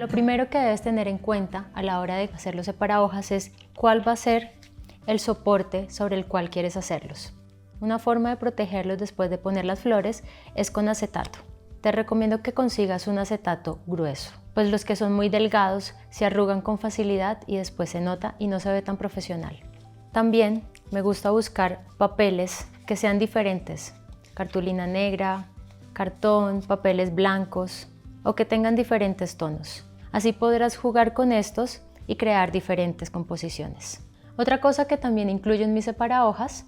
Lo primero que debes tener en cuenta a la hora de hacer los separahojas es cuál va a ser el soporte sobre el cual quieres hacerlos. Una forma de protegerlos después de poner las flores es con acetato. Te recomiendo que consigas un acetato grueso, pues los que son muy delgados se arrugan con facilidad y después se nota y no se ve tan profesional. También me gusta buscar papeles que sean diferentes, cartulina negra, cartón, papeles blancos o que tengan diferentes tonos. Así podrás jugar con estos y crear diferentes composiciones. Otra cosa que también incluyo en mis separahojas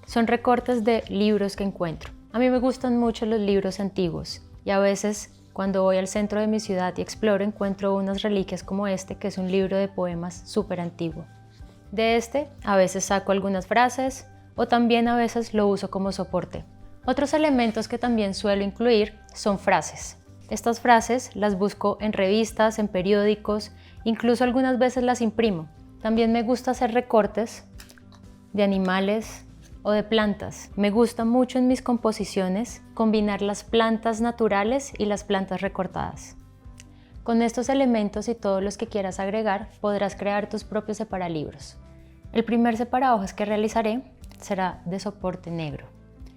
son recortes de libros que encuentro. A mí me gustan mucho los libros antiguos y a veces cuando voy al centro de mi ciudad y exploro encuentro unas reliquias como este, que es un libro de poemas súper antiguo. De este a veces saco algunas frases o también a veces lo uso como soporte. Otros elementos que también suelo incluir son frases. Estas frases las busco en revistas, en periódicos, incluso algunas veces las imprimo. También me gusta hacer recortes de animales o de plantas. Me gusta mucho en mis composiciones combinar las plantas naturales y las plantas recortadas. Con estos elementos y todos los que quieras agregar, podrás crear tus propios separalibros. El primer separahojas que realizaré será de soporte negro.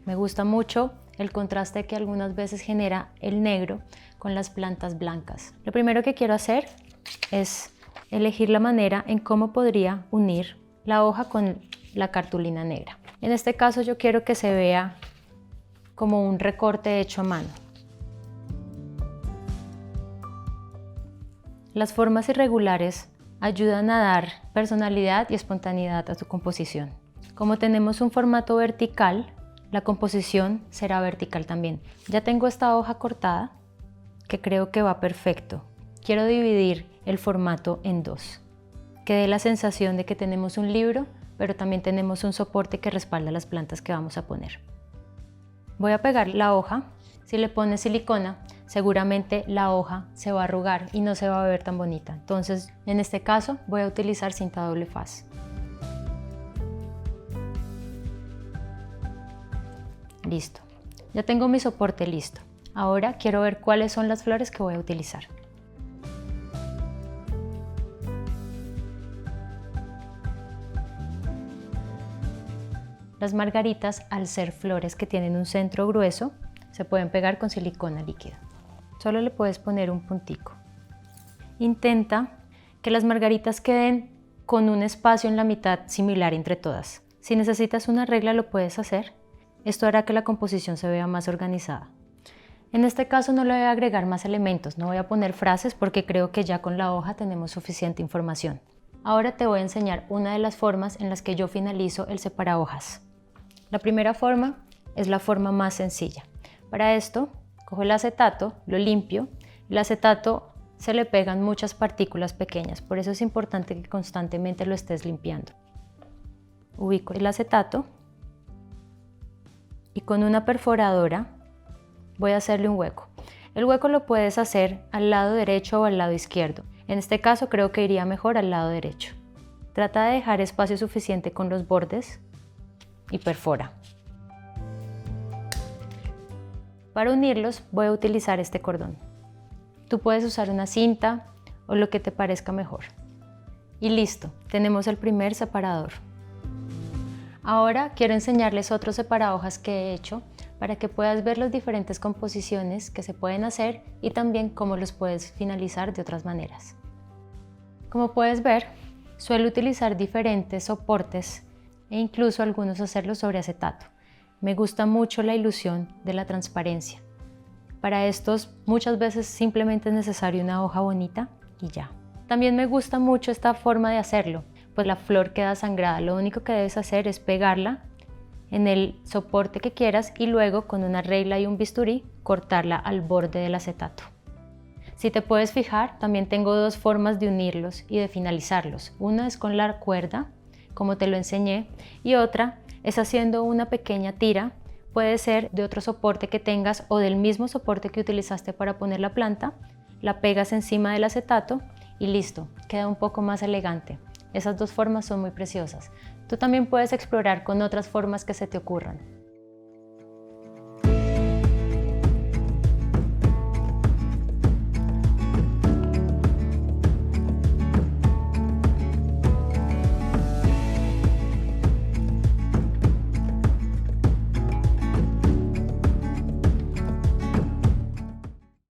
Me gusta mucho el contraste que algunas veces genera el negro con las plantas blancas. Lo primero que quiero hacer es elegir la manera en cómo podría unir la hoja con la cartulina negra. En este caso yo quiero que se vea como un recorte hecho a mano. Las formas irregulares ayudan a dar personalidad y espontaneidad a tu composición. Como tenemos un formato vertical, la composición será vertical también. Ya tengo esta hoja cortada que creo que va perfecto. Quiero dividir el formato en dos, que dé la sensación de que tenemos un libro, pero también tenemos un soporte que respalda las plantas que vamos a poner. Voy a pegar la hoja. Si le pones silicona, seguramente la hoja se va a arrugar y no se va a ver tan bonita. Entonces, en este caso, voy a utilizar cinta doble faz. Listo. Ya tengo mi soporte listo. Ahora quiero ver cuáles son las flores que voy a utilizar. Las margaritas, al ser flores que tienen un centro grueso, se pueden pegar con silicona líquida. Solo le puedes poner un puntico. Intenta que las margaritas queden con un espacio en la mitad similar entre todas. Si necesitas una regla lo puedes hacer. Esto hará que la composición se vea más organizada. En este caso no le voy a agregar más elementos, no voy a poner frases porque creo que ya con la hoja tenemos suficiente información. Ahora te voy a enseñar una de las formas en las que yo finalizo el separahojas. La primera forma es la forma más sencilla. Para esto, cojo el acetato, lo limpio. El acetato se le pegan muchas partículas pequeñas, por eso es importante que constantemente lo estés limpiando. Ubico el acetato y con una perforadora voy a hacerle un hueco. El hueco lo puedes hacer al lado derecho o al lado izquierdo. En este caso creo que iría mejor al lado derecho. Trata de dejar espacio suficiente con los bordes y perfora. Para unirlos voy a utilizar este cordón. Tú puedes usar una cinta o lo que te parezca mejor. Y listo, tenemos el primer separador. Ahora quiero enseñarles otros separahojas que he hecho para que puedas ver las diferentes composiciones que se pueden hacer y también cómo los puedes finalizar de otras maneras. Como puedes ver, suelo utilizar diferentes soportes e incluso algunos hacerlos sobre acetato. Me gusta mucho la ilusión de la transparencia. Para estos muchas veces simplemente es necesario una hoja bonita y ya. También me gusta mucho esta forma de hacerlo, pues la flor queda sangrada. Lo único que debes hacer es pegarla en el soporte que quieras y luego con una regla y un bisturí cortarla al borde del acetato. Si te puedes fijar, también tengo dos formas de unirlos y de finalizarlos. Una es con la cuerda, como te lo enseñé, y otra es haciendo una pequeña tira. Puede ser de otro soporte que tengas o del mismo soporte que utilizaste para poner la planta, la pegas encima del acetato y listo, queda un poco más elegante. Esas dos formas son muy preciosas. Tú también puedes explorar con otras formas que se te ocurran.